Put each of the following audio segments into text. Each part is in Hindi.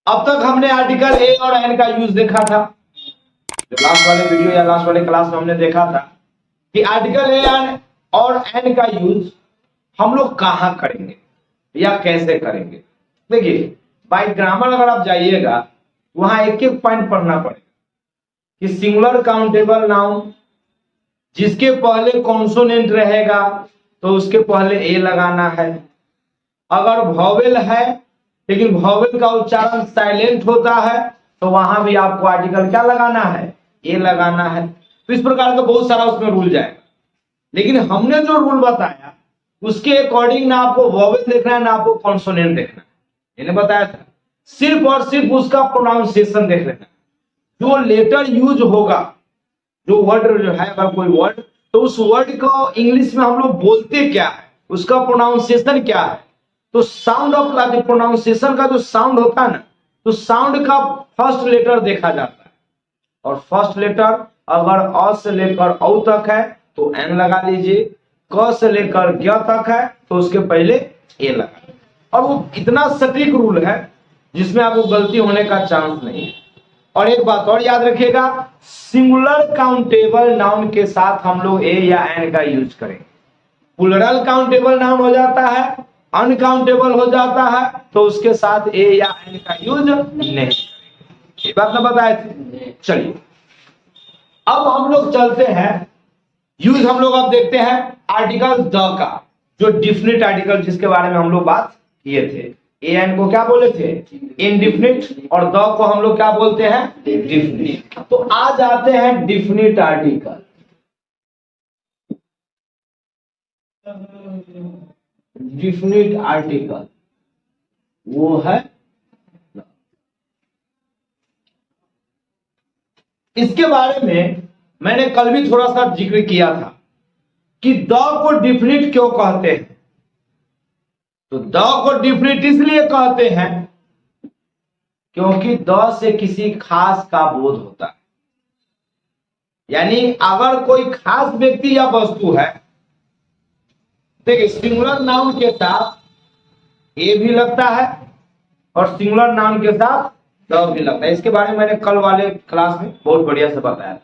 अब तक हमने आर्टिकल ए और एन का यूज देखा था, जो लास्ट वाले वीडियो या लास्ट वाले क्लास में हमने देखा था कि आर्टिकल ए और एन का यूज हम लोग कहां करेंगे या कैसे करेंगे। देखिए बाय ग्रामर अगर आप जाइएगा वहां एक एक पॉइंट पढ़ना पड़ेगा कि सिंगुलर काउंटेबल नाउन जिसके पहले कॉन्सोनेंट रहेगा तो उसके पहले ए लगाना है। अगर वॉवेल है लेकिन वॉवेल का उच्चारण साइलेंट होता है तो वहां भी आपको आर्टिकल क्या लगाना है, ए लगाना है। तो इस प्रकार का बहुत सारा उसमें रूल जाएगा, लेकिन हमने जो रूल बताया उसके अकॉर्डिंग ना आपको वॉवेल देखना है ना आपको कॉन्सोनेंट देखना है। मैंने बताया था सिर्फ और सिर्फ उसका प्रोनाउंसिएशन देख लेना, जो लेटर यूज होगा, जो वर्ड जो है अगर कोई वर्ड, तो उस वर्ड को इंग्लिश में हम लोग बोलते क्या है, उसका प्रोनाउंसिएशन क्या है। तो साउंड ऑफ का जो प्रोनाउंसिएशन का जो साउंड होता है ना, तो साउंड का फर्स्ट लेटर देखा जाता है, और फर्स्ट लेटर अगर अ से लेकर औ तक है तो एन लगा लीजिए, क से लेकर ज्ञ तक है तो उसके पहले ए लगा। और वो इतना सटीक रूल है जिसमें आपको गलती होने का चांस नहीं है। और एक बात और याद रखिएगा, सिंगुलर काउंटेबल नाउन के साथ हम लोग ए या एन का यूज करेंगे। प्लूरल काउंटेबल नाउन हो जाता है, अनकाउंटेबल हो जाता है, तो उसके साथ ए या एन का यूज नहीं करेंगे। ये बात ना बताए थे। चलिए अब हम लोग चलते हैं यूज, हम लोग अब देखते हैं आर्टिकल द का, जो डिफिनिट आर्टिकल जिसके बारे में हम लोग बात किए थे। ए एन को क्या बोले थे, इनडिफिनिट, और द को हम लोग क्या बोलते हैं, डिफिनिट। तो आज आते हैं डिफिनिट आर्टिकल। डिफिनिट आर्टिकल वो है, इसके बारे में मैंने कल भी थोड़ा सा जिक्र किया था कि द को डिफिनिट क्यों कहते हैं। तो द को डिफिनिट इसलिए कहते हैं क्योंकि द से किसी खास का बोध होता है। यानी अगर कोई खास व्यक्ति या वस्तु है, देखिए सिंगुलर नाउन के साथ ए भी लगता है और सिंगुलर नाउन के साथ द भी लगता है। इसके बारे में मैंने कल वाले क्लास में बहुत बढ़िया से बताया था।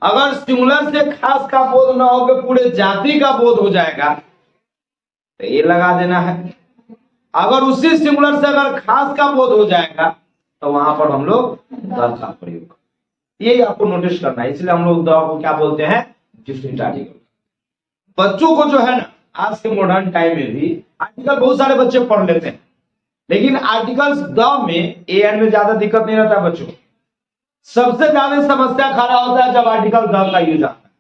अगर सिंगुलर से खास का बोध ना होकर पूरे जाति का बोध हो जाएगा तो ये लगा देना है। अगर उसी सिंगुलर से अगर खास का बोध हो जाएगा तो वहां पर हम लोग द का प्रयोग, यही आपको नोटिस करना है। इसलिए हम लोग द को क्या बोलते हैं, डिफिनिट आर्टिकल। बच्चों को जो है ना, आज के मॉडर्न टाइम में भी आर्टिकल बहुत सारे बच्चे पढ़ लेते हैं, लेकिन आर्टिकल्स द में ए एन में ज्यादा दिक्कत नहीं रहता बच्चों। सबसे ज्यादा समस्या खड़ा होता है जब आर्टिकल द का यूज आता है।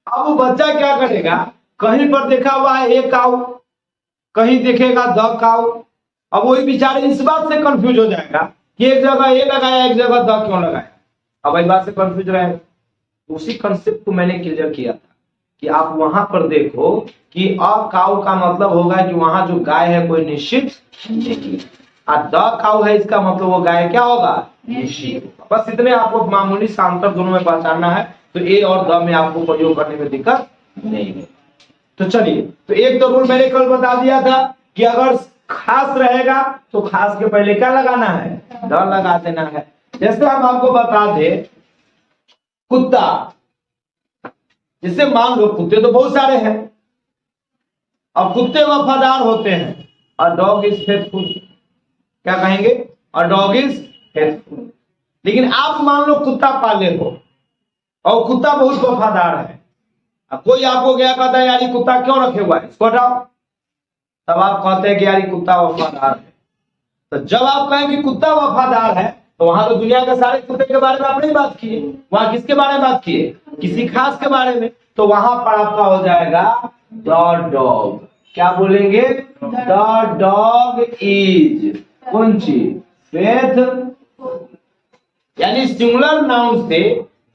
अब वो बच्चा क्या करेगा, कहीं पर देखा हुआ है ए काऊ, कहीं देखेगा द काऊ, अब वही बेचारे इस बात से कंफ्यूज हो जाएगा कि एक जगह ए लगाया एक जगह द क्यों लगाया। अब इस बात से कंफ्यूज रहेगा। उसी कंसेप्ट को मैंने क्लियर किया था कि आप वहां पर देखो कि अ काऊ का मतलब होगा कि वहां जो गाय है कोई निश्चित नहीं, और द काऊ है इसका मतलब वो गाय क्या होगा, निश्चित। बस इतने आपको मामूली सा अंतर दोनों में पहचानना है, तो ए और द में आपको प्रयोग करने में दिक्कत नहीं है। तो चलिए, तो एक तो रूल मैंने कल बता दिया था कि अगर खास रहेगा तो खास के पहले क्या लगाना है, द लगा देना है। जैसे हम आपको बता दे कुत्ता, जैसे मान लो कुत्ते तो बहुत सारे हैं, अब कुत्ते वफादार होते हैं, और डॉग इज फेथफुल, क्या कहेंगे, और डॉग इज फेथफुल। लेकिन आप मान लो कुत्ता पाले हो और कुत्ता बहुत वफादार है, अब कोई आपको क्या कहता है यार ये कुत्ता क्यों रखे हुआ है, इसको हटाओ, तब आप कहते हैं कि यार ये कुत्ता वफादार है। तो जब आप कहें कि कुत्ता वफादार है तो वहां तो दुनिया के सारे कुत्ते के बारे में आपने बात की, वहां किसके बारे में बात की है, किसी खास के बारे में। तो वहां पर आपका हो जाएगा द डॉग, क्या बोलेंगे, द डॉग इज कौन चीज, फेथ। यानी सिंगुलर नाउन से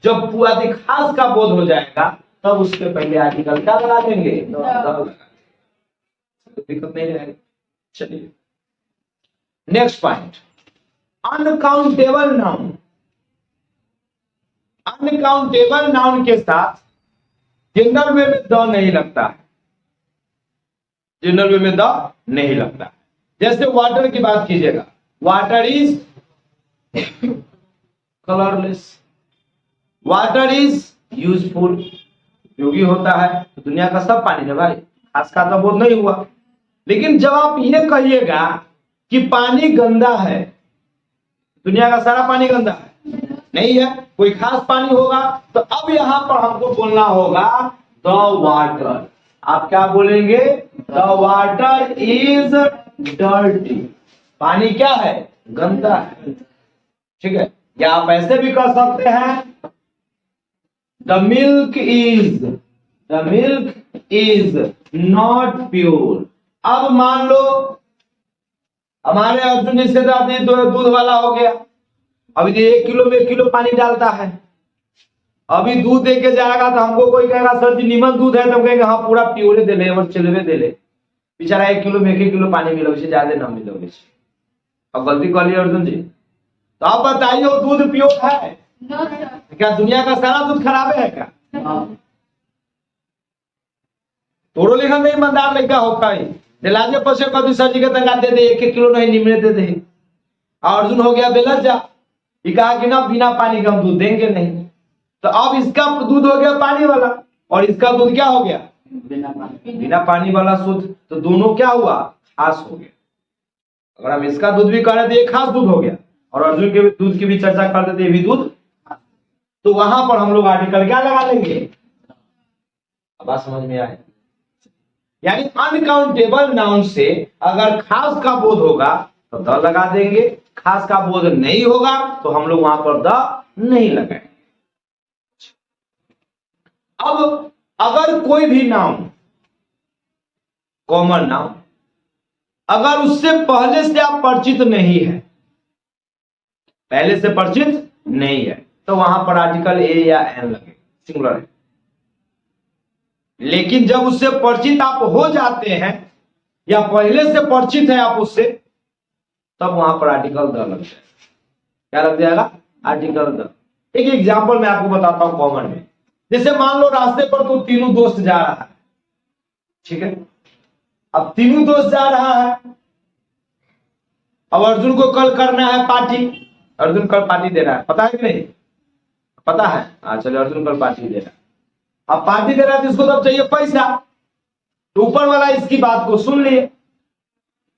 जब पूरा खास का बोध हो जाएगा तब उसके पहले आर्टिकल क्या लगा देंगे, दिक्कत नहीं रहेगी। चलिए next point, uncountable noun. Uncountable noun के साथ जनरल वे में द नहीं लगता है, जनरल वे में द नहीं लगता है। जैसे वाटर की बात कीजिएगा, water is colourless, water is useful, उपयोगी होता है। तो दुनिया का सब पानी है भाई, खास का तो बोध नहीं हुआ। लेकिन जब आप ये कहिएगा कि पानी गंदा है, दुनिया का सारा पानी गंदा है नहीं है, कोई खास पानी होगा, तो अब यहां पर हमको बोलना होगा द वाटर। आप क्या बोलेंगे? द वाटर इज डर्टी, पानी क्या है? गंदा है। ठीक है, या आप ऐसे भी कर सकते हैं the milk is not pure. अब मान लो हमारे अर्जुन जिसके साथ ये दूध वाला हो गया, अभी 1 किलो में 1 किलो पानी डालता है, अभी दूध दे के जाएगा तो हमको कोई कहेगा सर जी निमन दूध है, तो हम कहेंगे हाँ पूरा प्योरे दे ले और चलवे दे ले, बेचारा 1 किलो में 1 किलो पानी मिलो, उसे ज्यादा ना मिलो। अब गलती कर ली अर्जुन जी, तो आप बताइए वो दूध प्योर है? क्या दुनिया का सारा दूध खराब है क्या? तोड़ो लिखा नहीं ईमानदार लड़का होता है, दिलाजे पसे कभी सर जी के तंगा दे दे 1-1 किलो नहीं निमने दे दे। अर्जुन हो गया बेलज्जा, ये कहा कि ना बिना पानी का हम दूध देंगे नहीं। तो अब इसका दूध हो गया पानी वाला और इसका दूध क्या हो गया? बिना पानी वाला शुद्ध। तो दोनों क्या हुआ? खास हो गया। अगर हम इसका दूध भी कर रहे थे ये खास दूध हो गया, और अर्जुन के दूध की भी चर्चा कर देते ये भी दूध। तो वहां पर हम लोग आर्टिकल क्या लगा लेंगे? अब बात समझ में आए? यानी अनकाउंटेबल नाउन से अगर खास का बोध होगा तो द लगा देंगे, खास का बोध नहीं होगा तो हम लोग वहां पर द नहीं लगाएंगे। अब अगर कोई भी नाउन, कॉमन नाउन, अगर उससे पहले से आप परिचित नहीं है, पहले से परिचित नहीं है, तो वहां पर आर्टिकल ए या एन लगे, सिंगुलर है। लेकिन जब उससे परिचित आप हो जाते हैं या पहले से परिचित है आप उससे, तब वहां पर आर्टिकल द लग जाएगा। क्या लग जाएगा? Article the. एक एग्जांपल मैं आपको बताता हूं कॉमन में। जैसे मान लो रास्ते पर तो तीनों दोस्त जा रहा है, ठीक है, अब तीनों दोस्त जा रहा है, अब अर्जुन को कल करना है पार्टी, अर्जुन कल पार्टी दे रहा है, पता है कि नहीं? पता है, हाँ चलो अर्जुन कल पार्टी दे रहा है। अब पार्टी दे रहा है तो इसको तब चाहिए पैसा, तो ऊपर वाला इसकी बात को सुन लिए।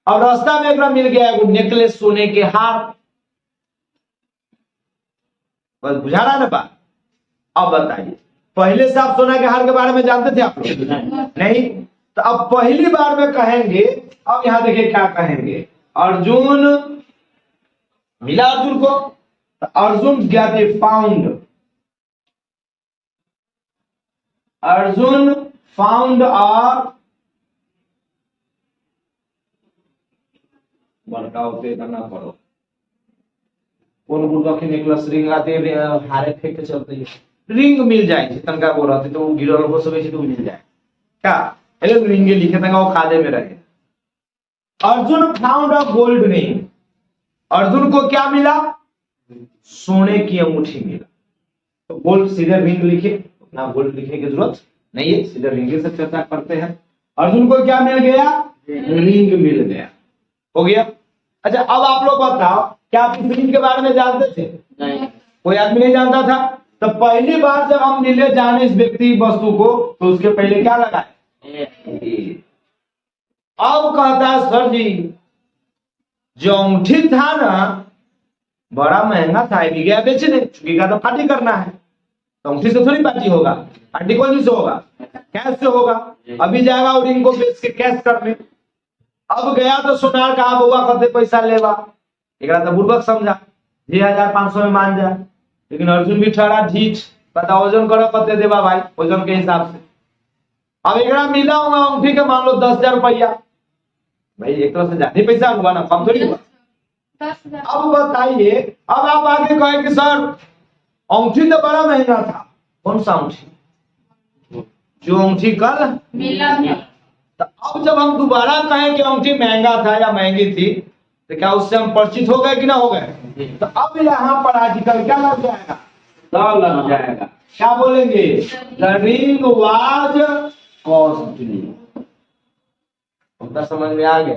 अब रास्ता में एक मिल गया है वो नेकलेस, सोने के हार, बस बुझा रहा ना बात। अब बताइए पहले से आप सोना के हार के बारे में जानते थे आप लोग? नहीं। तो अब पहली बार में कहेंगे, अब यहां देखिए क्या कहेंगे, अर्जुन मिला अर्जुन को, तो अर्जुन गेट ए फाउंड, अर्जुन फाउंड और वर्कआउट करना पड़ो कौन बुढ़वा के नेकलेस रिंग आते हारे फेंक के चलते है, रिंग मिल जाए तनका बोल रहा तो वो गिरल हो सके तो मिल जाए क्या? अरे रिंगे लिखे तंगा वो खादे में रहे। Arjun found a gold ring, Arjun को क्या मिला? सोने की अंगूठी मिला। तो गोल्ड सीधे रिंग लिखे, ना गोल्ड लिखने की जरूरत नहीं है, सीधे रिंग से चर्चा करते हैं। अर्जुन को क्या मिल गया? रिंग मिल गया, हो गया। अच्छा अब आप लोग बताओ, क्या आप इस रिंग के बारे में जानते थे? नहीं, कोई आदमी नहीं जानता था। तो पहली बार जब हम मिले जाने इस व्यक्ति वस्तु को, तो उसके पहले क्या लगाए? अब कहता है सर जी जो अंगूठी था ना बड़ा महंगा था, भी गया बेचने, चुकी का तो पार्टी करना है, तो अंगूठी से थोड़ी पार्टी होगा, पार्टी कौन से होगा? कैश से होगा। अभी जाएगा और रिंग को बेच के कैश करने। अब गया तो सुनार कहा बउआ कते पैसा लेवा, एक तो बुर्बक समझा 2500 में मान जा, लेकिन अर्जुन भी ठहरा ढीठ, पता वजन करो कते देवा भाई, वजन के हिसाब से। अब एक मिला होगा अंगूठी के मान लो 10,000 रुपया, भाई एक तरह से ज्यादा पैसा हुआ ना, कम थोड़ी हुआ। अब बताइए, अब आप आगे कहे कि सर अंगूठी तो बड़ा महंगा था, कौन सा अंगूठी? जो अंगूठी कल मिला। तो अब जब हम दोबारा कहें कि अंगूठी महंगा था या महंगी थी, तो क्या उससे हम परिचित हो गए कि ना हो गए? तो अब यहाँ पर आर्टिकल क्या लग जाएगा? द लग जाएगा। क्या बोलेंगे? The ring was costly. समझ में आ गया?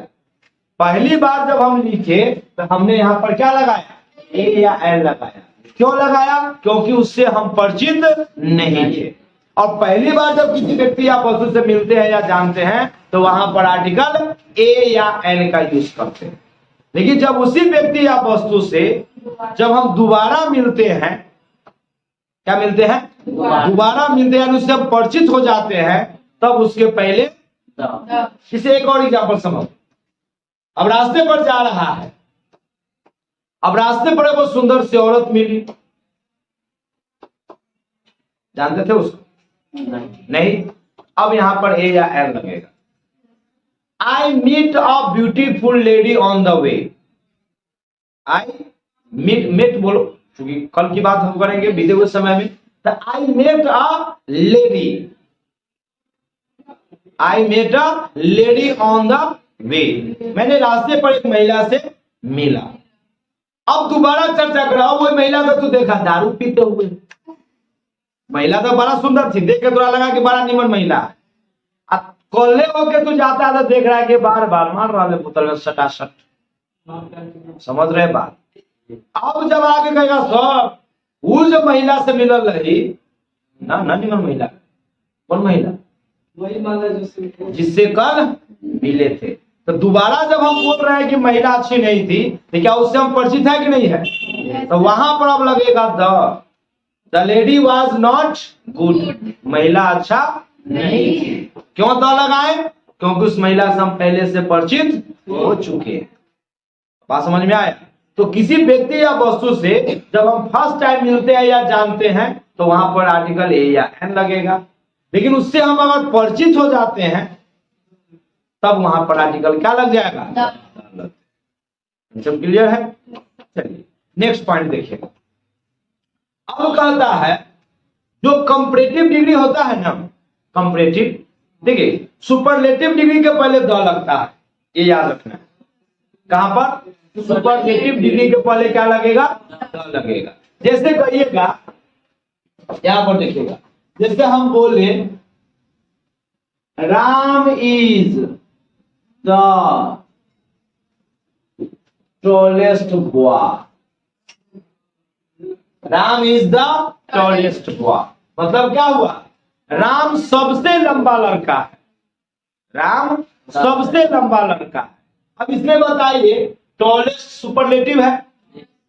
पहली बार जब हम लिखे तो हमने यहाँ पर क्या लगाया, ए या एन लगाया। क्यों लगाया? क्योंकि उससे हम परिचित नहीं थे। और पहली बार जब किसी व्यक्ति या वस्तु से मिलते हैं या जानते हैं तो वहां पर आर्टिकल ए या एन का यूज करते हैं। लेकिन जब उसी व्यक्ति या वस्तु से जब हम दोबारा मिलते हैं, क्या मिलते हैं, दोबारा मिलते हैं, उससे हम परिचित हो जाते हैं, तब उसके पहले इसे एक और एग्जाम्पल समझ। अब रास्ते पर जा रहा है, अब रास्ते पर वो सुंदर सी औरत मिली, जानते थे उसको? नहीं। अब यहां पर ए या एन लगेगा। I meet a beautiful lady on the way. I meet बोलो, क्योंकि कल की बात हम करेंगे बीते हुए समय में। तो I met a lady, I met a lady on the way, मैंने रास्ते पर एक महिला से मिला। अब दोबारा चर्चा करा, वो महिला को तू देखा दारू पीते हुए, महिला तो बड़ा सुंदर थी, देख के थोड़ा लगा कि बड़ा निमन महिला है। अब कोल्हे होके तू जाता है तो देख रहा है कि बार बार मार रहा है बोतल में सटासट, समझ रहे बात? अब जब आगे कहेगा सब वो जो महिला से मिलल रही ना, निमन महिला, कौन महिला? वही महिला जिससे कल मिले थे। तो दोबारा जब हम बोल रहे हैं कि महिला अच्छी नहीं थी, तो क्या उससे हम परिचित है कि नहीं है? तो वहां पर अब लगेगा the lady was not good, महिला अच्छा नहीं थी। क्यों द लगाए? क्योंकि उस महिला से हम पहले से परिचित हो चुके हैं। बात समझ में आया? तो किसी व्यक्ति या वस्तु से जब हम फर्स्ट टाइम मिलते हैं या जानते हैं तो वहां पर आर्टिकल ए या एन लगेगा। लेकिन उससे हम अगर परिचित हो जाते हैं तब वहां पर आर्टिकल क्या लग जाएगा? सब क्लियर है? चलिए नेक्स्ट पॉइंट देखिए। अब कहता है जो कंपैरेटिव डिग्री होता है ना, कंपैरेटिव, देखिए सुपरलेटिव डिग्री के पहले द लगता है, ये याद रखना है। कहां पर? सुपरलेटिव डिग्री के पहले क्या लगेगा? द लगेगा। जैसे कहिएगा, यहां पर देखिएगा, जैसे हम बोले Ram is the tallest boy, Ram is the tallest boy, मतलब क्या हुआ? राम सबसे लंबा लड़का है, राम सबसे लंबा लड़का है। अब इसमें बताइए, टॉलेस्ट सुपरलेटिव है,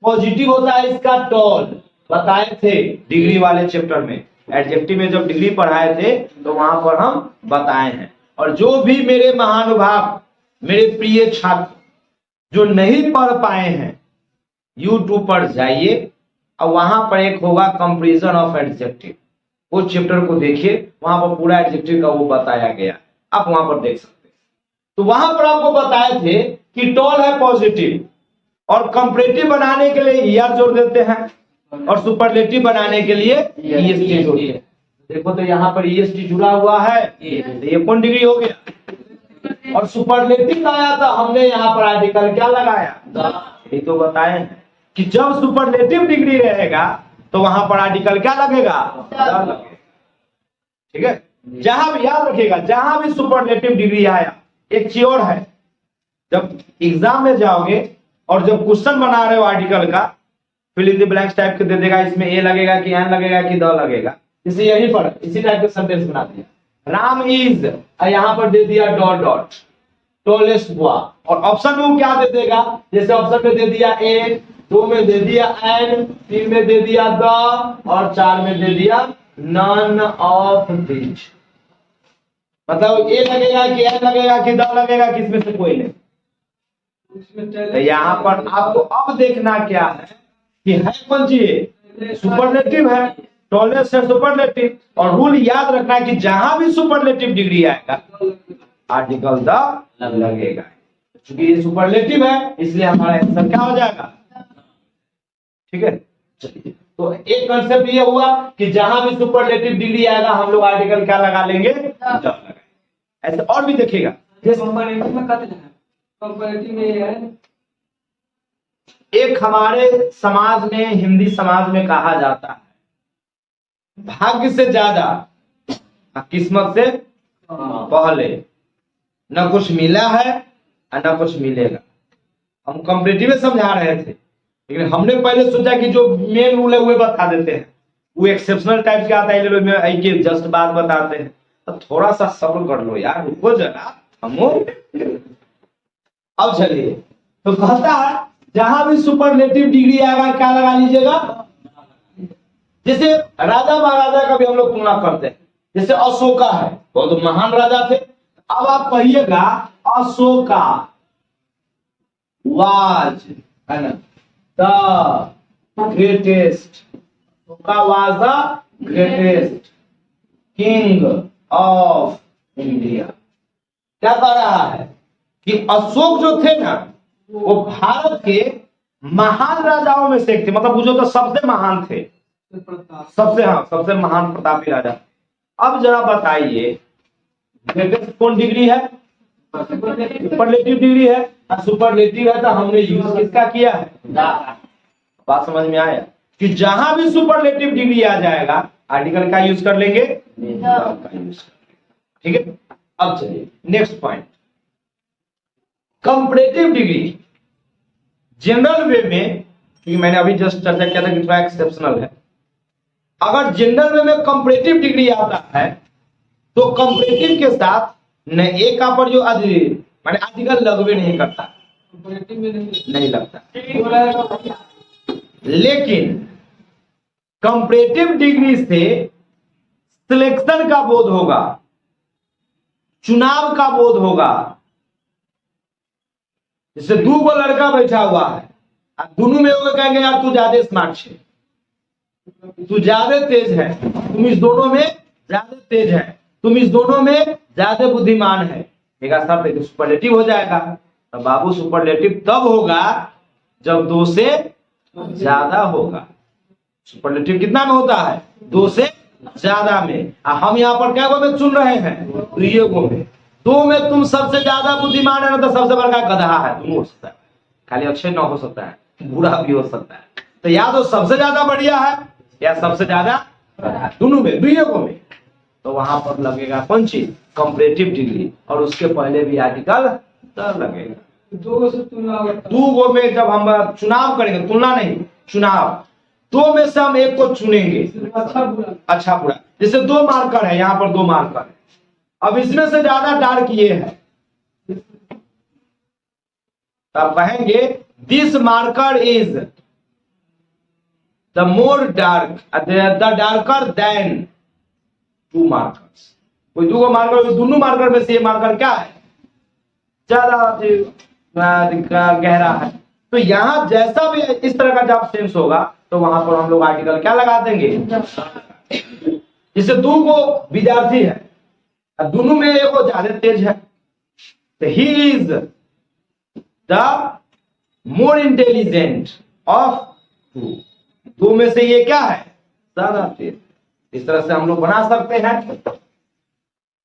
पॉजिटिव होता है इसका टॉल, बताए थे डिग्री वाले चैप्टर में, एडजेक्टिव में जब डिग्री पढ़ाए थे तो वहां पर हम बताए हैं। और जो भी मेरे महानुभाव, मेरे प्रिय छात्र जो नहीं पढ़ पाए हैं, YouTube पर जाइए और वहां पर एक होगा कंपैरिजन ऑफ एडजेक्टिव, उस चैप्टर को देखिए, वहां पर पूरा एडजेक्टिव का वो बताया गया, आप वहां पर देख सकते हैं। तो वहां पर आपको बताए थे कि टॉल है पॉजिटिव, और कंपैरेटिव बनाने के लिए ईआर जोड़ देते हैं और सुपरलेटिव बनाने के लिए ईएसटी जोड़ते हैं। देखो तो यहाँ पर ईएसटी जुड़ा हुआ है, ये कौन डिग्री हो गया? और सुपरलेटिव आया था, हमने यहाँ पर आर्टिकल क्या लगाया? ये तो बताए हैं कि जब सुपरलेटिव डिग्री रहेगा तो वहां पर आर्टिकल क्या लगेगा? लगेगा। ठीक है, जहां भी याद रखिएगा, जहां भी सुपरलेटिव डिग्री आया, एक चीज और है, जब एग्जाम में जाओगे और जब क्वेश्चन बना रहे हो आर्टिकल का, fill in the blanks type के दे देगा, इसमें ए लगेगा कि एन लगेगा कि द लगेगा, इसे यही पर इसी टाइप के सेंटेंस बना दिया। राम इज, यहाँ पर दे दिया डॉट डॉट टॉलेस्ट बॉय, और ऑप्शन में क्या दे देगा? जैसे ऑप्शन में दे दिया ए, 2 में दे दिया एन, 3 में दे दिया द, और 4 में दे दिया नन ऑफ दिस। मतलब ए लगेगा कि एन लगेगा कि द लगेगा, किसमें से कोई नहीं। तो यहाँ पर आपको अब देखना क्या है कि है कौन चीज? सुपरलेटिव है, टॉलेस्ट है सुपरलेटिव, और रूल याद रखना है कि जहां भी सुपरलेटिव डिग्री आएगा आर्टिकल द लगेगा। क्योंकि ये सुपरलेटिव है इसलिए हमारा आंसर क्या हो जाएगा? ठीक है, चलिए। तो एक कंसेप्ट ये हुआ कि जहां भी सुपरलेटिव डिग्री आएगा हम लोग आर्टिकल क्या लगा लेंगे? ऐसे और भी देखिएगा, एक हमारे समाज में, हिंदी समाज में कहा जाता है भाग्य से ज्यादा किस्मत से पहले। न कुछ मिला है और ना कुछ मिलेगा। हम कंपैरेटिव समझा रहे थे, लेकिन हमने पहले सोचा कि जो मेन रूल है वो बता देते हैं, वो एक्सेप्शनल टाइप के आता है, ले लो मैं के जस्ट बात बताते हैं। तो थोड़ा सा सब्र कर लो यार, रुको जरा हम। अब चलिए, तो कहता है जहां भी सुपरलेटिव डिग्री आएगा क्या लगा लीजिएगा। जैसे राजा महाराजा का भी हम लोग तुलना करते हैं, जैसे अशोका है, वो तो महान राजा थे। अब आप कहिएगा अशोका वाज, है ना, the greatest, Ashoka was the greatest king of India. क्या कह रहा है कि अशोक जो थे ना, वो भारत के महान राजाओं में से एक थे, मतलब वो जो तो सबसे महान थे, सबसे महान प्रतापी राजा। अब जरा बताइए ग्रेटेस्ट कौन डिग्री है? सुपरलेटिव डिग्री है। सुपरलेटिव है तो हमने यूज किसका किया है? बात समझ में आया कि जहां भी सुपरलेटिव डिग्री आ जाएगा आर्टिकल का यूज कर लेंगे, ठीक है। अब चलिए next point, comparative degree. General वे में, क्योंकि मैंने अभी जस्ट चर्चा किया था कि थोड़ा एक्सेप्शनल है, अगर जनरल वे में कंपैरेटिव डिग्री आता है तो कंपैरेटिव के साथ न एक का पर जो माने आर्टिकल लगवे नहीं करता, नहीं लगता। लेकिन कंपैरेटिव डिग्री से सिलेक्शन का बोध होगा, चुनाव का बोध होगा। जैसे दो गो लड़का बैठा हुआ है, दोनों में वो कहेंगे यार तू ज्यादा स्मार्ट है, तू ज्यादा तेज है, तुम इस दोनों में ज्यादा तेज है, तुम इस दोनों में ज्यादा बुद्धिमान है, एक सब सुपरलेटिव हो जाएगा। तो बाबू सुपरलेटिव तब होगा जब दो से ज्यादा होगा। सुपरलेटिव कितना में होता है? दो से ज्यादा में। हम यहाँ पर क्या गो में चुन रहे हैं? दुइये गो में। दो में तुम सबसे ज्यादा बुद्धिमान है ना, तो सबसे बड़का गधा है, तुम हो सकता है, खाली अक्षय न हो सकता है, बुरा भी हो सकता है। तो या तो सबसे ज्यादा बढ़िया है या सबसे ज्यादा, दोनों में, दुइये गो में। तो वहां पर लगेगा कौन चीज? कंपैरेटिव डिग्री, और उसके पहले भी आर्टिकल लगेगा। दो गो में जब हम चुनाव करेंगे, तुलना नहीं, चुनाव, दो में से हम एक को चुनेंगे, अच्छा बुरा। जैसे दो मार्कर है, यहाँ पर दो मार्कर है, अब इसमें से ज्यादा डार्क ये है, तब कहेंगे this marker is the more dark, the darker than two markers. कोई दो मार्कर, दोनों मार्कर में से ये मार्कर क्या है? ज्यादा गहरा है। तो यहां जैसा भी इस तरह का जब सेंस होगा तो वहां पर हम लोग आर्टिकल क्या लगा देंगे? जैसे दो को विद्यार्थी है, दोनों में एक वो ज्यादा तेज है, तो he is the more intelligent of two. दो में से ये क्या है? ज्यादा तेज। इस तरह से हम लोग बना सकते हैं,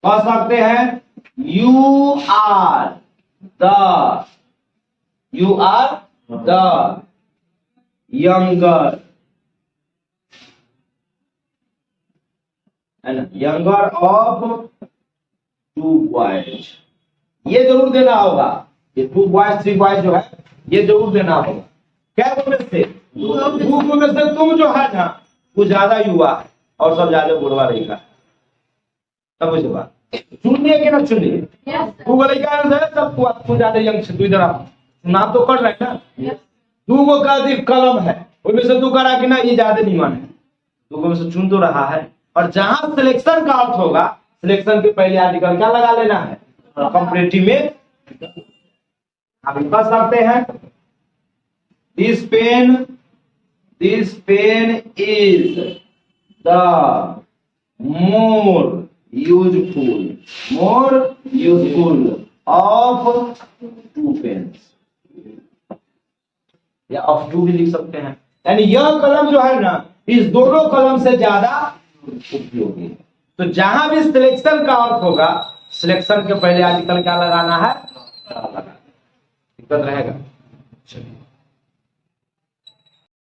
कह सकते हैं you are the younger, younger of two boys. ये जरूर देना होगा, ये टू बॉयज थ्री बॉयज जो है ये जरूर देना होगा। क्या में से? दो में से तुम जो है ना वो ज्यादा युवा है और सब ज्यादा बुढ़वा रहेगा। तब बात चुनिए कि ना चुनिए, तू सब तू ज्यादा यंग से, तू इधर नाम तो कर रहे हैं ना। तू को कलम है, उसमें से तू करा कि ना ये ज्यादा निमन है, तू में से चुन तो रहा है। और जहां सिलेक्शन का अर्थ होगा, सिलेक्शन के पहले आर्टिकल क्या लगा लेना है? कंपैरेटिव में आप कह सकते हैं this pen is the more useful of two pens, या ऑफ टू भी लिख सकते हैं। यानी यह कलम जो है ना इस दोनों कलम से ज्यादा उपयोगी है। तो जहां भी सिलेक्शन का अर्थ होगा, सिलेक्शन के पहले आर्टिकल क्या लगाना है? दिक्कत रहेगा। चलिए